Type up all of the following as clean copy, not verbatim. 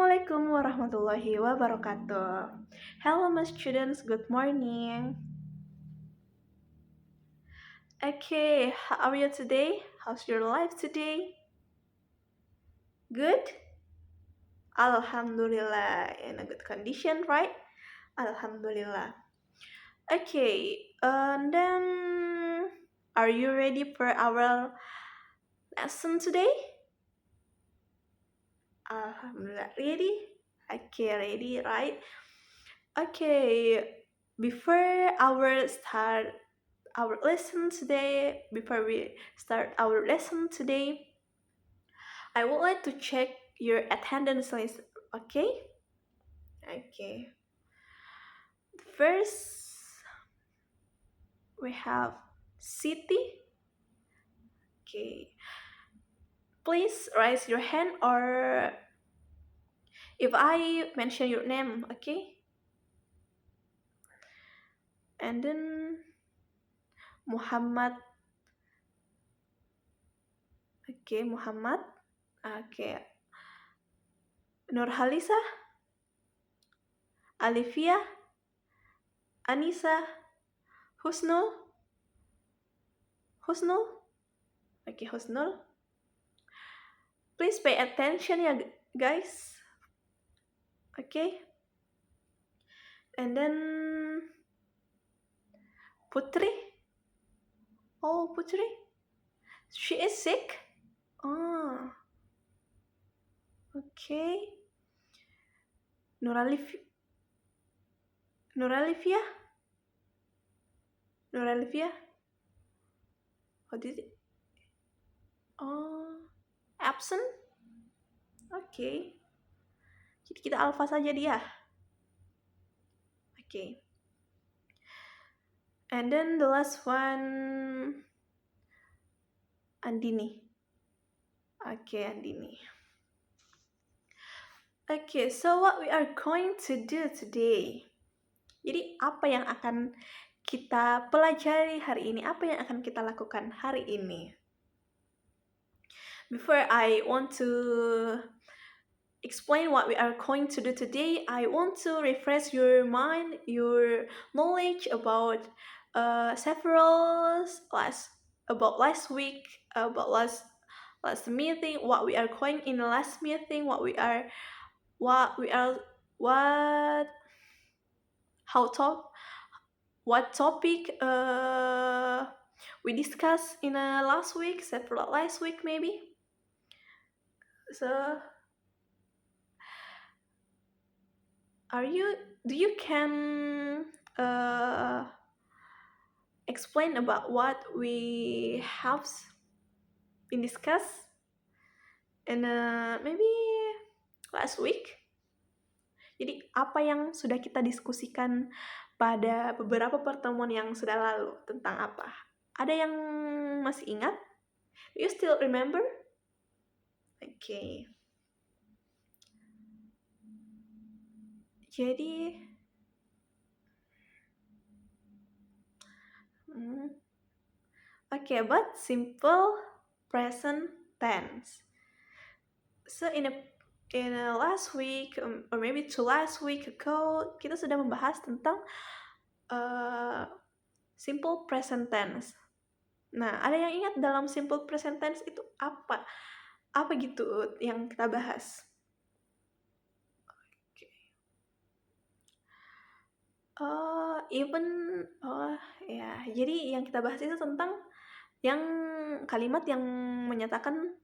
Assalamualaikum warahmatullahi wabarakatuh. Hello, my students. Good morning. Okay, how are you today? How's your life today? Good? Alhamdulillah, in a good condition, right? Alhamdulillah. Okay, and then are you ready for our lesson today? Alhamdulillah, ready? Okay, ready, right? Okay, before before we start our lesson today, I would like to check your attendance list. Okay? Okay. First, we have Siti. Okay. Please raise your hand or if I mention your name, okay? And then Muhammad. Okay, Muhammad. Okay. Nurhalisa, Alivia, Anissa, Husnul, Husnul. Okay, Husnul. Please pay attention ya guys. Okay. And then Putri. Oh, Putri. She is sick. Oh, okay. Nuralif Nuralivia. Nuralivia. What did it? Oh, absent. Okay. Jadi kita alfa saja dia. Okay. And then the last one Andini. Okay, Andini. Okay, so what we are going to do today. Jadi apa yang akan kita pelajari hari ini? Apa yang akan kita lakukan hari ini? Before I want to explain what we are going to do today, I want to refresh your mind, your knowledge about last week, about last meeting, what we are going in the last meeting, what how talk what topic we discussed in several last week maybe. So do you can explain about what we have been discussed in maybe last week? Jadi apa yang sudah kita diskusikan pada beberapa pertemuan yang sudah lalu tentang apa? Ada yang masih ingat? Do you still remember? Okay. Jadi okay, about simple present tense. So in a last week or maybe two last week ago, kita sudah membahas tentang simple present tense. Nah, ada yang ingat dalam simple present tense itu apa? Apa gitu yang kita bahas? Okay. Jadi yang kita bahas itu tentang yang kalimat yang menyatakan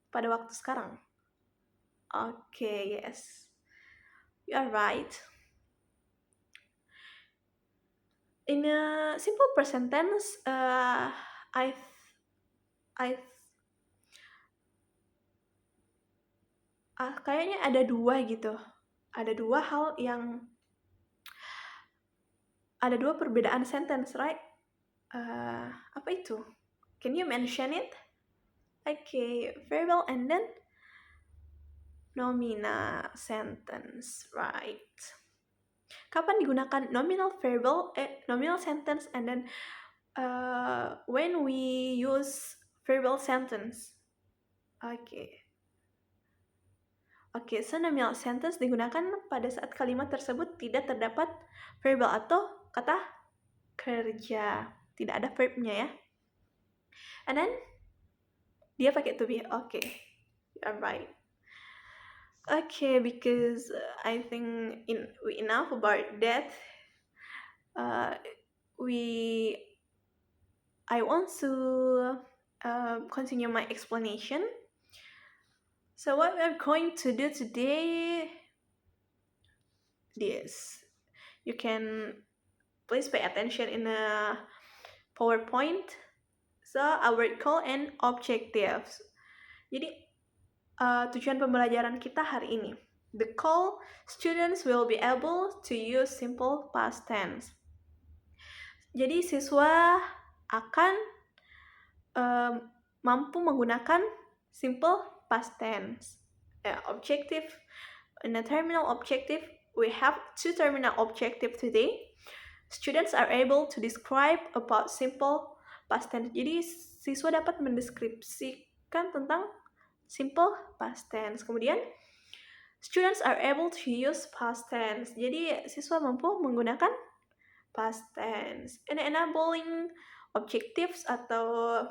pada waktu sekarang. Okay, yes. You are right. In a simple present tense, kayaknya ada dua gitu. Ada dua perbedaan sentence, right? Apa itu? Can you mention it? Okay, very well. And then nominal sentence, right? Kapan digunakan nominal sentence, and then when we use verbal sentence? Okay, Oke, so nominal sentence digunakan pada saat kalimat tersebut tidak terdapat verbal atau kata kerja. Tidak ada verbnya ya. And then dia pakai to be. Okay, you are right. Okay, because I think enough about that. I want to continue my explanation. So what we're going to do today, this. You can please pay attention in a PowerPoint. So our goal and objectives. Jadi tujuan pembelajaran kita hari ini. The goal, students will be able to use simple past tense. Jadi siswa akan mampu menggunakan simple past tense. Objective, in the terminal objective, we have 2 terminal objective today. Students are able to describe about simple past tense. Jadi siswa dapat mendeskripsikan tentang simple past tense. Kemudian students are able to use past tense. Jadi siswa mampu menggunakan past tense. And enabling objectives atau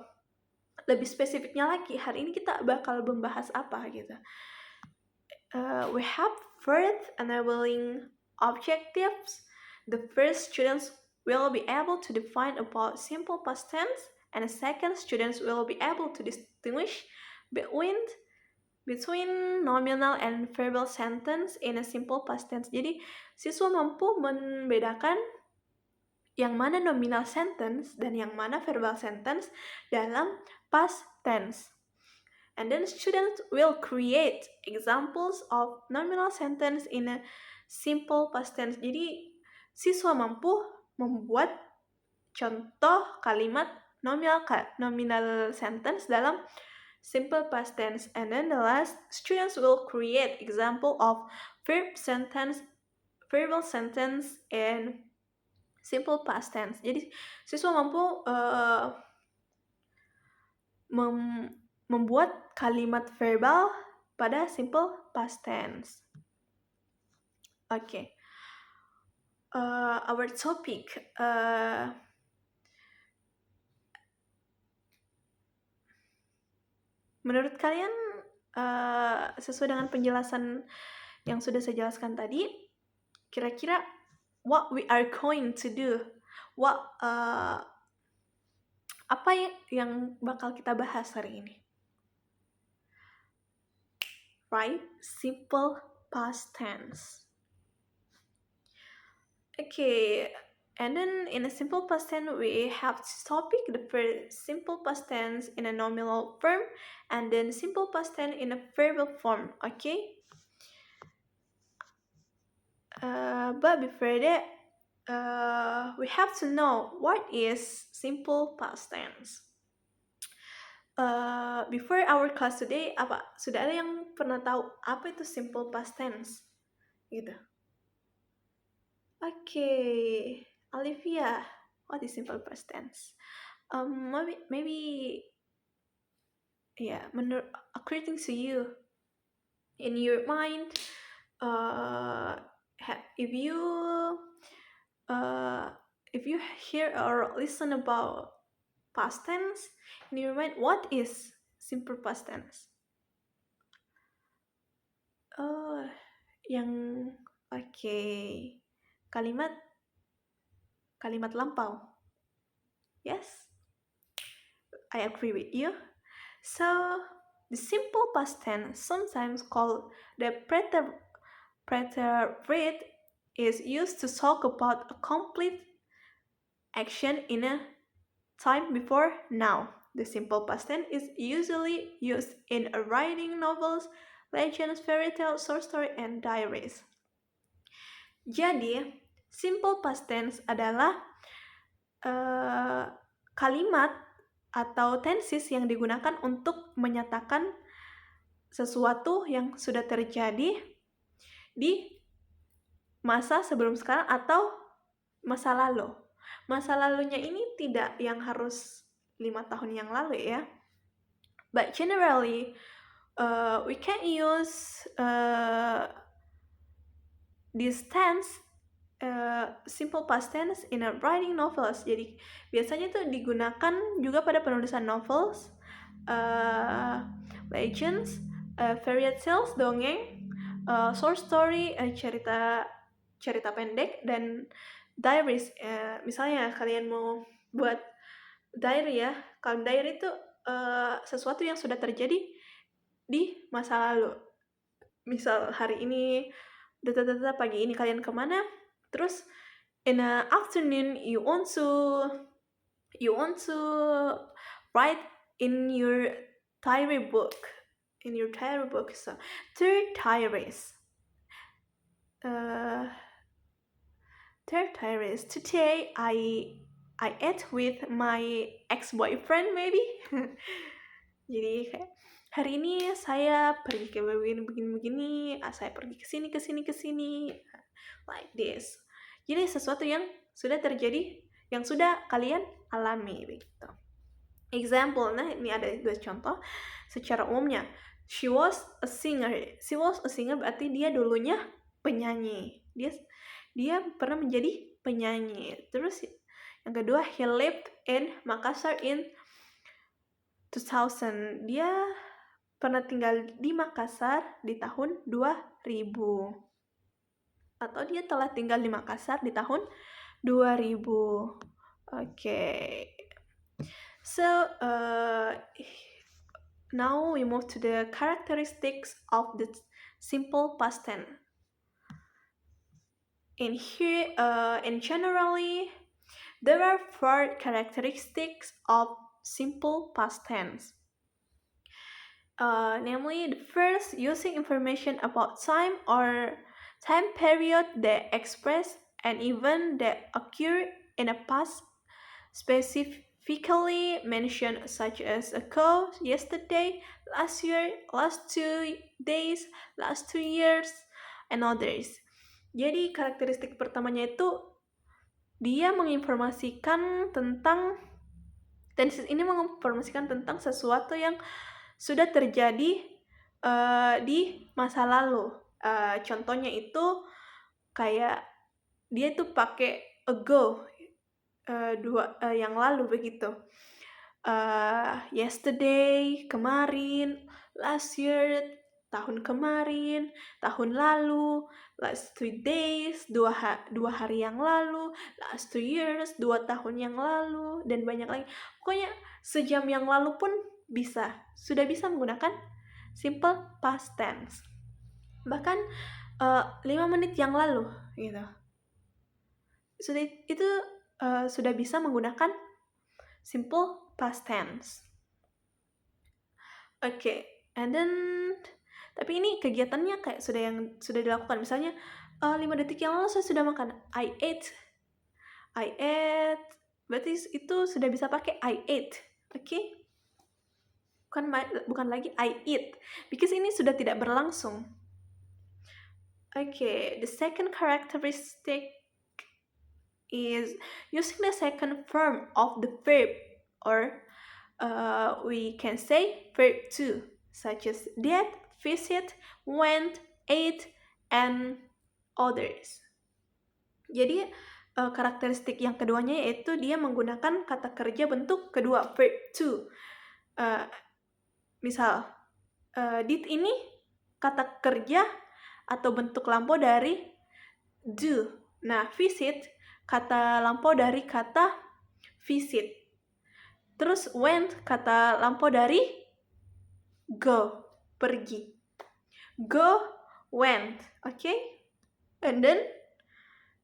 lebih spesifiknya lagi, hari ini kita bakal membahas apa gitu. We have first enabling objectives. The first, students will be able to define about simple past tense, and the second, students will be able to distinguish between nominal and verbal sentence in a simple past tense. Jadi siswa mampu membedakan yang mana nominal sentence dan yang mana verbal sentence dalam past tense. And then students will create examples of nominal sentence in a simple past tense. Jadi siswa mampu membuat contoh kalimat nominal sentence dalam simple past tense. And then the last, students will create example of verbal sentence in simple past tense. Jadi siswa mampu membuat kalimat verbal pada simple past tense. Okay. Our topic. Menurut kalian, sesuai dengan penjelasan yang sudah saya jelaskan tadi, kira-kira what we are going to do, apa yang bakal kita bahas hari ini? Right? Simple past tense. Okay, and then in a simple past tense, we have this topic, the first simple past tense in a nominal form, and then simple past tense in a verbal form, okay? But before that, we have to know what is simple past tense. Before our class today, sudah ada yang pernah tahu apa itu simple past tense? Gitu. Okay, Olivia, what is simple past tense? Maybe, yeah, according to you, in your mind, if you hear or listen about past tense, in your mind, what is simple past tense? Okay. Kalimat lampau. Yes, I agree with you. So the simple past tense, sometimes called the preterite, is used to talk about a complete action in a time before now. The simple past tense is usually used in writing novels, legends, fairy tales, short story, and diaries. Jadi, simple past tense adalah kalimat atau tenses yang digunakan untuk menyatakan sesuatu yang sudah terjadi di masa sebelum sekarang atau masa lalu. Masa lalunya ini tidak yang harus 5 tahun yang lalu ya. But generally, we can use this tense, simple past tense in a writing novels. Jadi biasanya tuh digunakan juga pada penulisan novels, legends, fairy tales, dongeng, short story, cerita pendek, dan diaries. Misalnya kalian mau buat diary ya, kalau diary itu sesuatu yang sudah terjadi di masa lalu. Misal hari ini, pagi ini kalian kemana, terus in the afternoon you want to write in your diary book, so third diaries. Today I ate with my ex-boyfriend maybe. Jadi kayak hari ini saya pergi ke begini, saya pergi ke sini, like this. Jadi sesuatu yang sudah terjadi, yang sudah kalian alami begitu. Example, nah ini ada 2 contoh secara umumnya. She was a singer berarti dia dulunya penyanyi. Dia pernah menjadi penyanyi. Terus yang kedua, he lived in Makassar in 2000. Dia pernah tinggal di Makassar di tahun 2000. Atau dia telah tinggal di Makassar di tahun 2000. Okay. So, now we move to the characteristics of the simple past tense. In here, and generally, there are 4 characteristics of simple past tense. Namely, the first, using information about time or time period that express an event that occurred in a past, specifically mentioned, such as ago, yesterday, last year, last 2 days, last 2 years, and others. Jadi karakteristik pertamanya itu dia menginformasikan tentang tenses ini menginformasikan tentang sesuatu yang sudah terjadi di masa lalu. Contohnya itu kayak dia tuh pakai ago, yang lalu begitu. Yesterday, kemarin, last year, tahun kemarin, tahun lalu, last 3 days, 2 hari yang lalu, last 2 years, 2 tahun yang lalu, dan banyak lagi. Pokoknya sejam yang lalu pun sudah bisa menggunakan simple past tense. Bahkan 5 menit yang lalu gitu. Sudah bisa menggunakan simple past tense. Okay, and then tapi ini kegiatannya kayak sudah dilakukan. Misalnya 5 detik yang lalu saya sudah makan. I ate. Berarti itu sudah bisa pakai I ate. Okay? Bukan lagi I eat. Because ini sudah tidak berlangsung. Okay, the second characteristic is using the second form of the verb, or we can say verb to, such as did, visit, went, ate, and others. Jadi karakteristik yang keduanya yaitu dia menggunakan kata kerja bentuk kedua, verb to. Misal, did ini kata kerja atau bentuk lampau dari do. Nah, visit kata lampau dari kata visit. Terus went kata lampau dari go, pergi. Go, went, okay? And then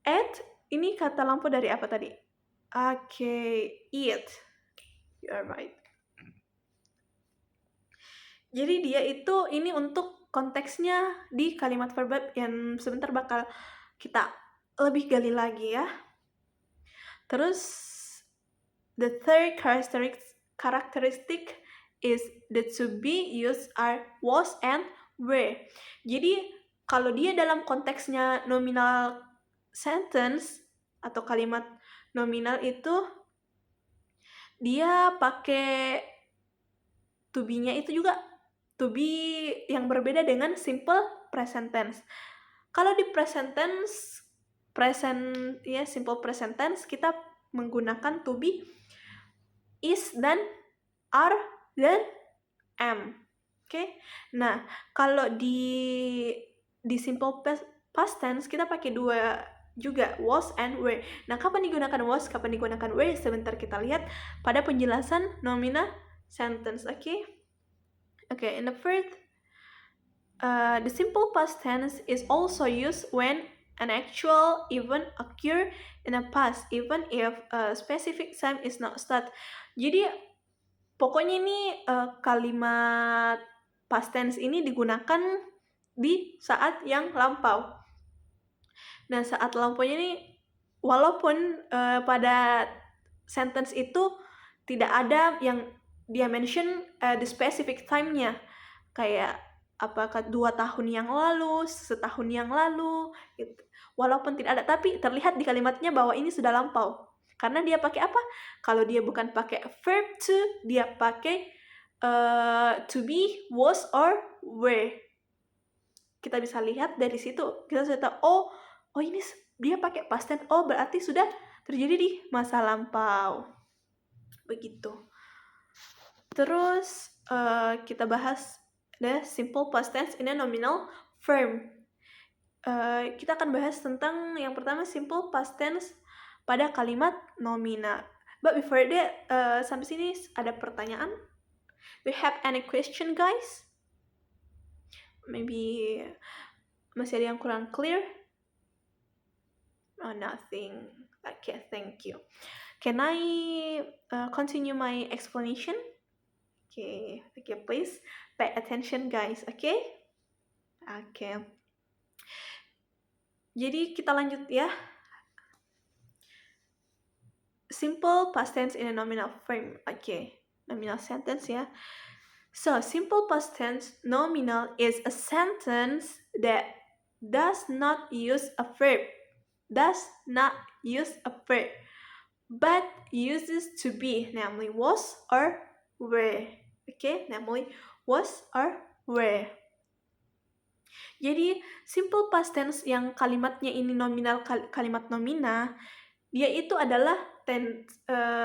ate ini kata lampau dari apa tadi? Okay, eat. You are right. Jadi dia itu ini untuk konteksnya di kalimat verb yang sebentar bakal kita lebih gali lagi ya. Terus the third characteristic is the to be used are was and were. Jadi kalau dia dalam konteksnya nominal sentence atau kalimat nominal itu dia pakai to be-nya itu juga to be yang berbeda dengan simple present tense. Kalau di present tense, simple present tense, kita menggunakan to be, is, dan are, dan am. Oke? Nah, kalau di simple past tense kita pakai dua juga, was and were. Nah, kapan digunakan was, kapan digunakan were? Sebentar kita lihat pada penjelasan nominal sentence. Oke, in the first, the simple past tense is also used when an actual event occur in the past, even if a specific time is not start. Jadi pokoknya ini kalimat past tense ini digunakan di saat yang lampau. Nah, saat lampaunya ini walaupun pada sentence itu tidak ada yang dia mention the specific time-nya, kayak apakah 2 tahun yang lalu, setahun yang lalu, gitu. Walaupun tidak ada, tapi terlihat di kalimatnya bahwa ini sudah lampau. Karena dia pakai apa? Kalau dia bukan pakai verb to, dia pakai to be, was, or were. Kita bisa lihat dari situ, kita sudah tahu, oh ini dia pakai past tense, oh berarti sudah terjadi di masa lampau. Begitu. Terus kita bahas the simple past tense in a nominal form. Kita akan bahas tentang yang pertama, simple past tense pada kalimat nominal. But before that, sampai sini ada pertanyaan? Do you have any question, guys? Maybe masih ada yang kurang clear? Oh, nothing. Okay, thank you. Can I continue my explanation? Okay, please pay attention, guys. Okay. Jadi kita lanjut ya. Simple past tense in a nominal form. Okay, nominal sentence ya. So, simple past tense nominal is a sentence that does not use a verb, but uses to be, namely was or were. Okay, namely was or were. Jadi, simple past tense yang kalimatnya ini nominal, kalimat nomina, dia itu adalah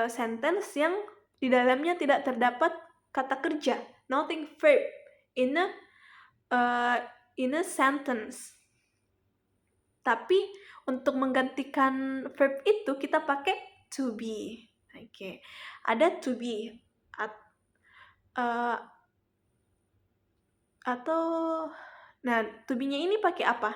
sentence yang di dalamnya tidak terdapat kata kerja, nothing verb in a sentence. Tapi untuk menggantikan verb itu kita pakai to be. Okay. Ada to be atau nah, to be-nya ini pakai apa?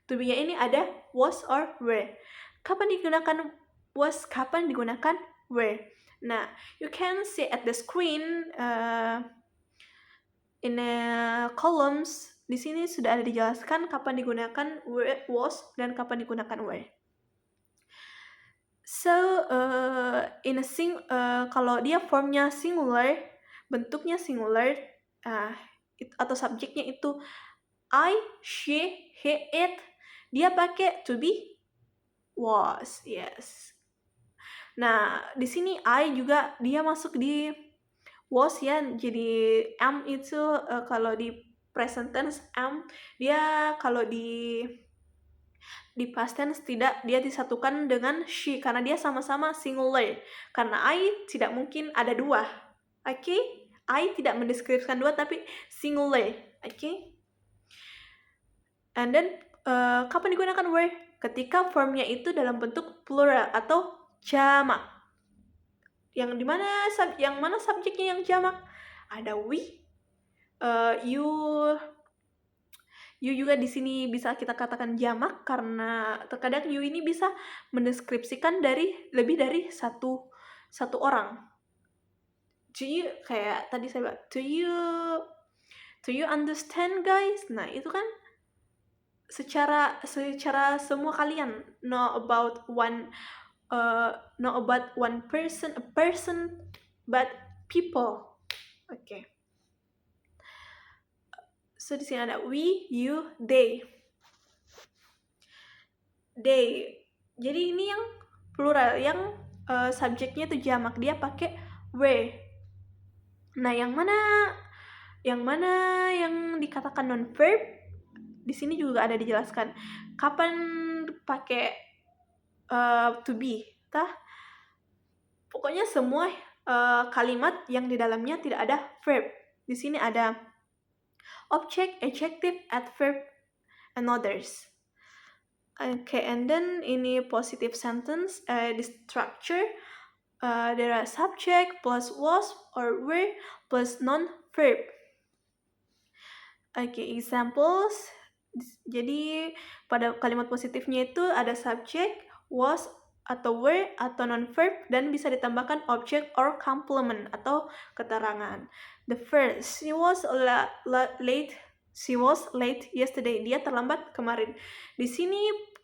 To be-nya ini ada was or were. Kapan digunakan was, kapan digunakan were? Nah, you can see at the screen in the columns, di sini sudah ada dijelaskan kapan digunakan was dan kapan digunakan were. So, kalau dia formnya singular, bentuknya singular, atau subjeknya itu I, she, he, it, dia pakai to be was. Yes. Nah, di sini I juga dia masuk di was ya. Jadi am itu kalau di present tense am, dia kalau di past tense tidak, dia disatukan dengan she karena dia sama-sama singular. Karena I tidak mungkin ada dua. Okay? I tidak mendeskripsikan dua tapi singular. Okay? And then kapan digunakan were? Ketika formnya itu dalam bentuk plural atau jamak. Yang mana subjeknya yang jamak? Ada we, you juga di sini bisa kita katakan jamak karena terkadang you ini bisa mendeskripsikan lebih dari satu orang. Do you, kayak tadi saya bilang, do you understand, guys? Nah, itu kan secara semua kalian know about one person, a person, but people. Okay. So di sini ada we, you, they. Jadi ini yang plural, yang subjeknya itu jamak, dia pakai were. Nah, yang mana Yang mana yang dikatakan non-verb, di sini juga ada dijelaskan. Kapan pakai to be, tah? Pokoknya semua kalimat yang di dalamnya tidak ada verb. Di sini ada object, adjective, adverb, and others. Okay, and then ini positive sentence, the structure, there are subject plus was or were plus non-verb. Okay, examples. Jadi pada kalimat positifnya itu ada subject, was, atau were, atau non-verb, dan bisa ditambahkan object or complement atau keterangan. The first, she was late. She was late yesterday. Dia terlambat kemarin. Di sini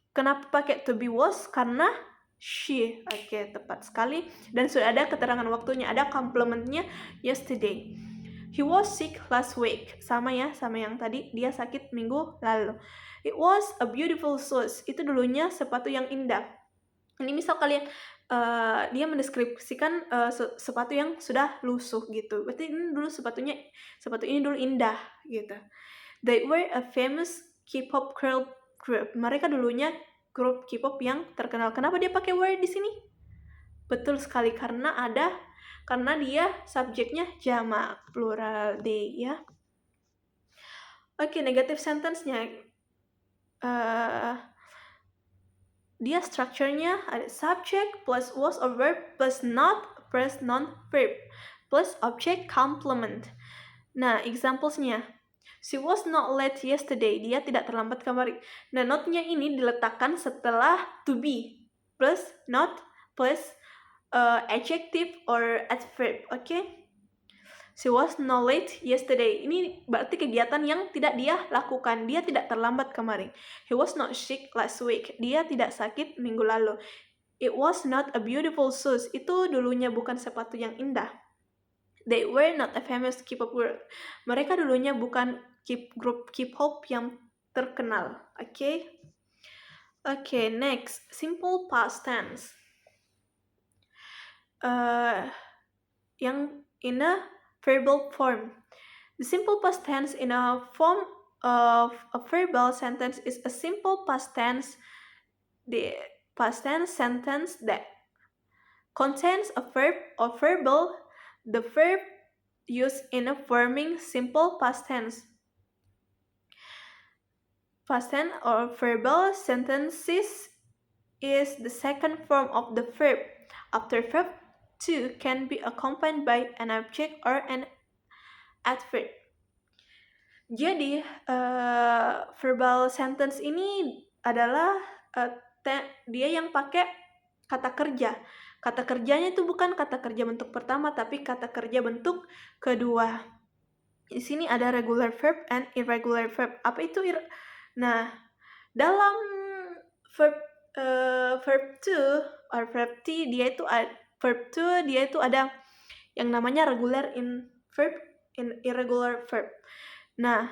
kenapa pakai to be was? Karena she. Oke, tepat sekali. Dan sudah ada keterangan waktunya, ada complementnya yesterday. He was sick last week. Sama ya, sama yang tadi. Dia sakit minggu lalu. It was a beautiful shoes. Itu dulunya sepatu yang indah. Ini misal kalian dia mendeskripsikan sepatu yang sudah lusuh gitu. Berarti ini dulu sepatu ini dulu indah gitu. They were a famous K-pop girl group. Mereka dulunya grup K-pop yang terkenal. Kenapa dia pakai were di sini? Betul sekali, karena dia subjeknya jamak, plural they ya. Oke, negative sentence-nya. Dia structure-nya ada subject plus was or verb plus not plus non-verb plus object complement. Nah, examples-nya. She was not late yesterday. Dia tidak terlambat kemarin. Nah, not-nya ini diletakkan setelah to be plus not plus adjective or adverb, okay? She was not late yesterday. Ini berarti kegiatan yang tidak dia lakukan. Dia tidak terlambat kemarin. He was not sick last week. Dia tidak sakit minggu lalu. It was not a beautiful shoes. Itu dulunya bukan sepatu yang indah. They were not a famous K-pop group. Mereka dulunya bukan grup K-pop yang terkenal. Okay? Okay, next. Simple past tense. Yang in a verbal form. The simple past tense in a form of a verbal sentence is a simple past tense. The past tense sentence that contains a verb or verbal. The verb used in a forming simple past tense. Past tense or verbal sentences is the second form of the verb. After verb to can be accompanied by an object or an adverb. Jadi verbal sentence ini adalah dia yang pakai kata kerja. Kata kerjanya itu bukan kata kerja bentuk pertama, tapi kata kerja bentuk kedua. Di sini ada regular verb and irregular verb. Apa itu? Nah, dalam verb to or verb t dia itu ada yang namanya regular verb in irregular verb. Nah,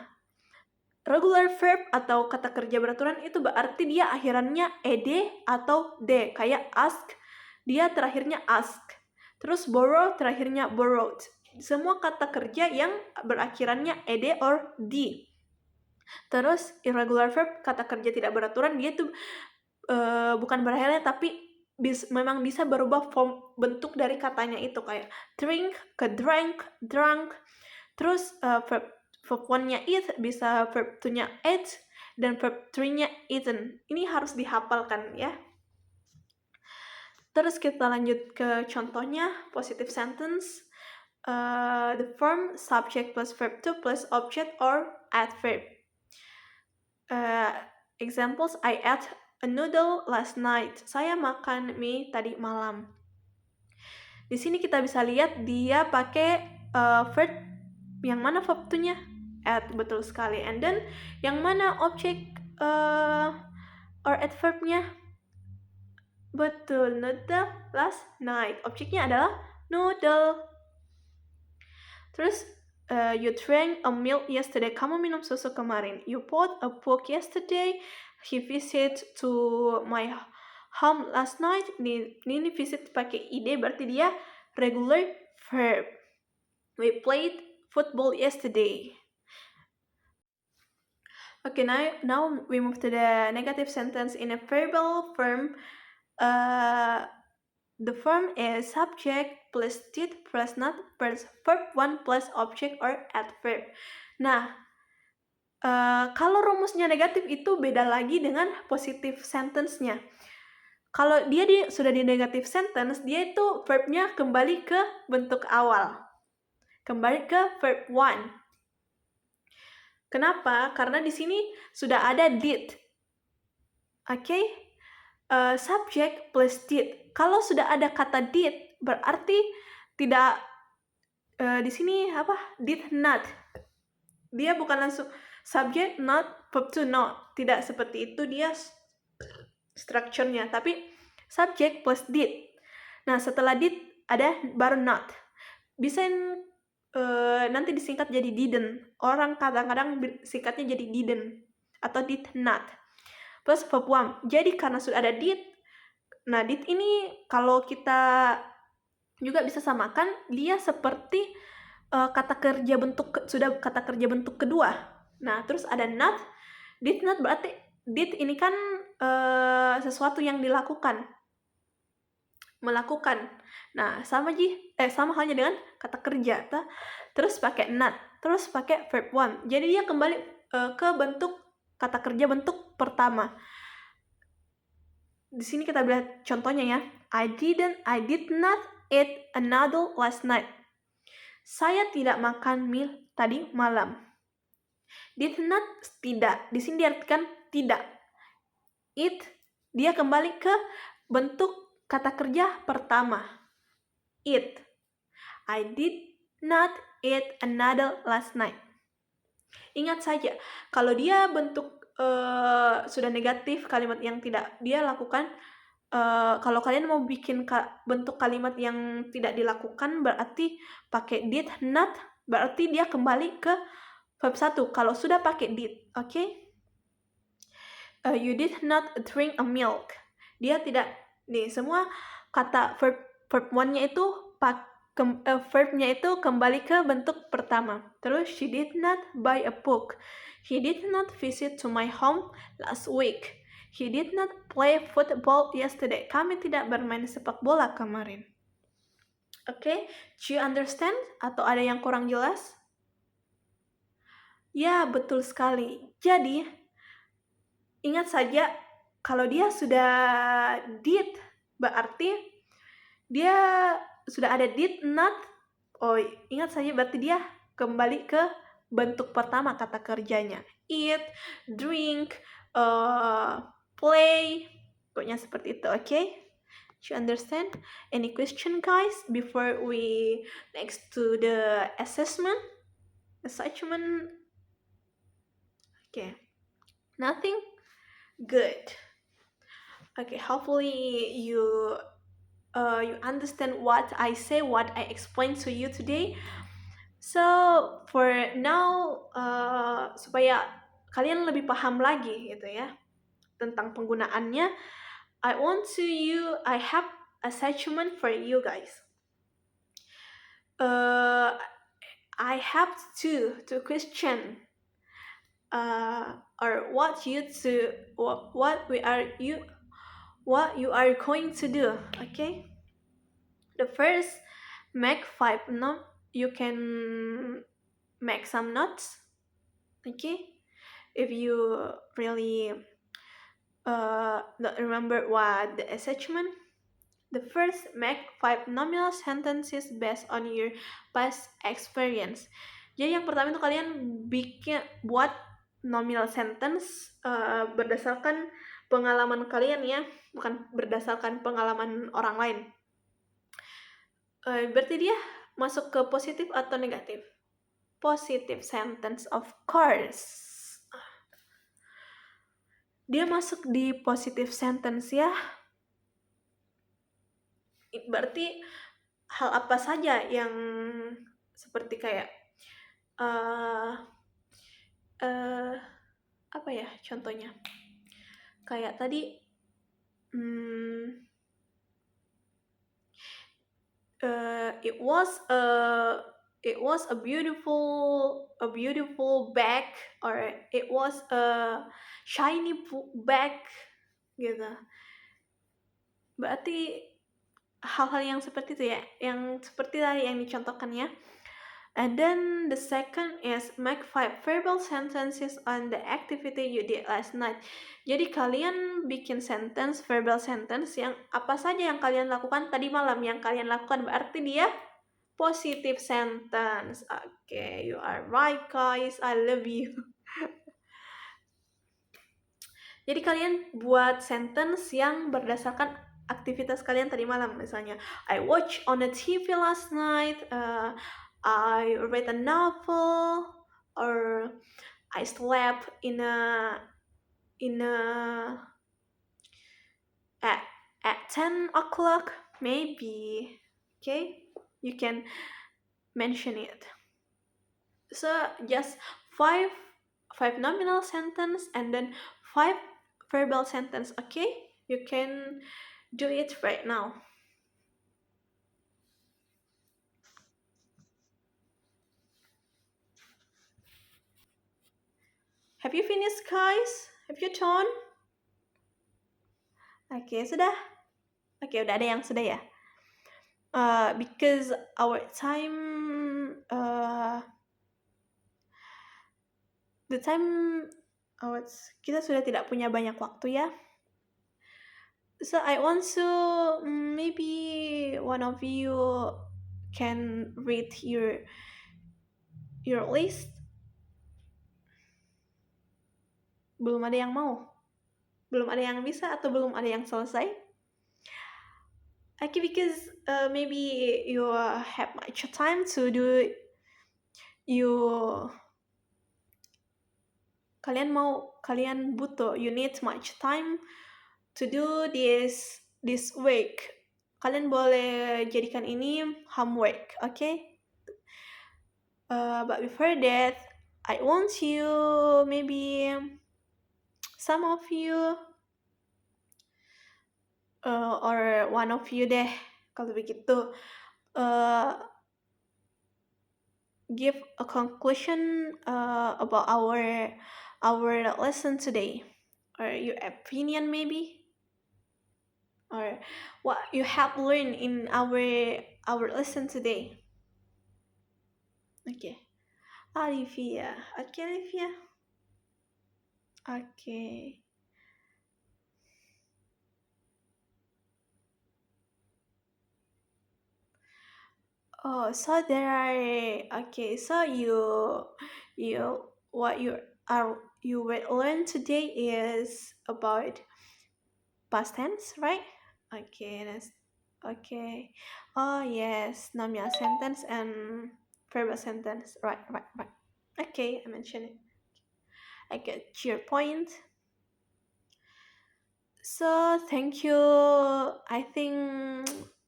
regular verb atau kata kerja beraturan itu berarti dia akhirannya ed atau d, kayak ask, dia terakhirnya ask. Terus borrow terakhirnya borrowed. Semua kata kerja yang berakhirannya ed or d. Terus irregular verb, kata kerja tidak beraturan, dia tuh bukan berakhirnya tapi memang bisa berubah form bentuk dari katanya itu, kayak drink ke drank, drunk. Terus verb 1-nya eat bisa verb 2-nya ate dan verb 3-nya eaten. Ini harus dihafalkan ya. Terus kita lanjut ke contohnya, positive sentence. The form subject plus verb 2 plus object or adverb. Examples, I ate a noodle last night. Saya makan mie tadi malam. Di sini kita bisa lihat dia pakai verb. Yang mana verb 2-nya? At, betul sekali. And then yang mana object or adverb-nya? Betul, noodle last night. Objeknya adalah noodle. Terus you drank a milk yesterday. Kamu minum susu kemarin. You bought a book yesterday. He visited to my home last night. Ini visit pakai id, berarti dia regular verb. We played football yesterday. Okay, now we move to the negative sentence in a verbal form. The form is subject plus did plus not plus verb 1 plus object or adverb. Nah, kalau rumusnya negatif itu beda lagi dengan positive sentence-nya. Kalau dia sudah di negative sentence, dia itu verbnya kembali ke bentuk awal. Kembali ke verb 1. Kenapa? Karena di sini sudah ada did. Oke? Subject plus did. Kalau sudah ada kata did, berarti tidak di sini did not. Dia bukan langsung subject not verb to not. Tidak seperti itu dia structure-nya, tapi subject plus did. Nah, setelah did ada baru not. Bisa nanti disingkat jadi didn't. Orang kadang-kadang singkatnya jadi didn't atau did not. Plus verb 1. Jadi karena sudah ada did, nah did ini kalau kita juga bisa samakan, dia seperti kata kerja bentuk kedua. Nah, terus ada not. Did not berarti did ini kan sesuatu yang dilakukan. Melakukan. Nah, sama halnya dengan kata kerja. Terus pakai not. Terus pakai verb 1. Jadi dia kembali ke bentuk kata kerja bentuk pertama. Di sini kita lihat contohnya ya. I did not eat a noodle last night. Saya tidak makan mie tadi malam. Did not tidak. Di sini diartikan tidak. Eat dia kembali ke bentuk kata kerja pertama. Eat. I did not eat a noodle last night. Ingat saja, kalau dia bentuk sudah negatif, kalimat yang tidak dia lakukan, kalau kalian mau bikin bentuk kalimat yang tidak dilakukan, berarti pakai did not, berarti dia kembali ke verb 1. Kalau sudah pakai did, oke? You did not drink a milk. Dia tidak, nih semua kata verb 1-nya itu verbnya itu kembali ke bentuk pertama. Terus she did not buy a book. He did not visit to my home last week. He did not play football yesterday. Kami tidak bermain sepak bola kemarin. Oke, do you understand? Atau ada yang kurang jelas? Ya, betul sekali. Jadi, ingat saja kalau dia sudah did, berarti dia sudah ada did not. Oh, ingat saja berarti dia kembali ke bentuk pertama kata kerjanya. Eat, drink, play. Pokoknya seperti itu, oke? You understand? Any question, guys, before we next to the assessment? Okay. Nothing? Good. Okay, hopefully you understand what I say, what I explain to you today. So for now, supaya kalian lebih paham lagi gitu ya tentang penggunaannya, I have a assessment for you guys. I have two question. Or what you are going to do, okay? The first, make 5 notes. You can make some notes, okay? If you really don't remember what the assessment. The first, make 5 nominal sentences based on your past experience. Jadi yang pertama itu kalian buat nominal sentence berdasarkan pengalaman kalian ya, bukan berdasarkan pengalaman orang lain. Berarti dia masuk ke positif atau negatif? Positive sentence, of course. Dia masuk di positive sentence ya. Berarti hal apa saja yang seperti kayak apa ya contohnya? Kayak tadi it was a it was a beautiful bag, or it was a shiny bag gitu. Berarti hal-hal yang seperti itu ya, yang seperti tadi yang dicontohkannya. And then the second is make 5 verbal sentences on the activity you did last night. Jadi kalian bikin sentence, verbal sentence yang apa saja yang kalian lakukan tadi malam, yang kalian lakukan berarti dia positive sentence. Okay, you are right guys, I love you. Jadi kalian buat sentence yang berdasarkan aktivitas kalian tadi malam. Misalnya, I watched on the TV last night, I read a novel, or I slept in a at 10 o'clock, maybe. Okay, you can mention it. So just five nominal sentence and then 5 verbal sentence. Okay, you can do it right now. Have you finished guys? Have you done? Oke, sudah. Oke, udah ada yang sudah ya. Because our time the time kita sudah tidak punya banyak waktu ya. So I want to maybe one of you can read your list. Belum ada yang mau? Belum ada yang bisa atau belum ada yang selesai? Okay, because maybe you have much time to do kalian butuh, you need much time to do this week. Kalian boleh jadikan ini homework, okay? But before that, I want you, maybe some of you or one of you deh, kalau begitu, give a conclusion about our lesson today, or your opinion maybe, or what you have learned in our lesson today. Okay, Olivia. Okay, Olivia. Okay. Oh, so there are, okay, so what you will learn today is about past tense, right? Okay, that's okay. Oh yes, nominal sentence and verbal sentence. Right. Okay, I mentioned it. I get your point. So thank you. I think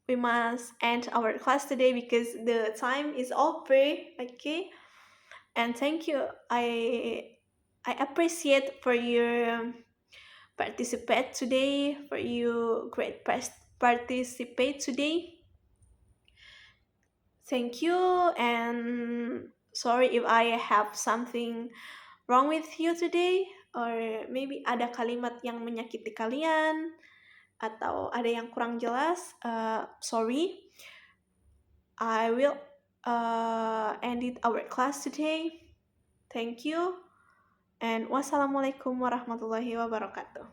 we must end our class today because the time is over. Okay, and thank you. I appreciate for your participate today. For you great participate today. Thank you, and sorry if I have something wrong with you today, or maybe ada kalimat yang menyakiti kalian, atau ada yang kurang jelas. Sorry. I will end it our class today. Thank you, and wassalamualaikum warahmatullahi wabarakatuh.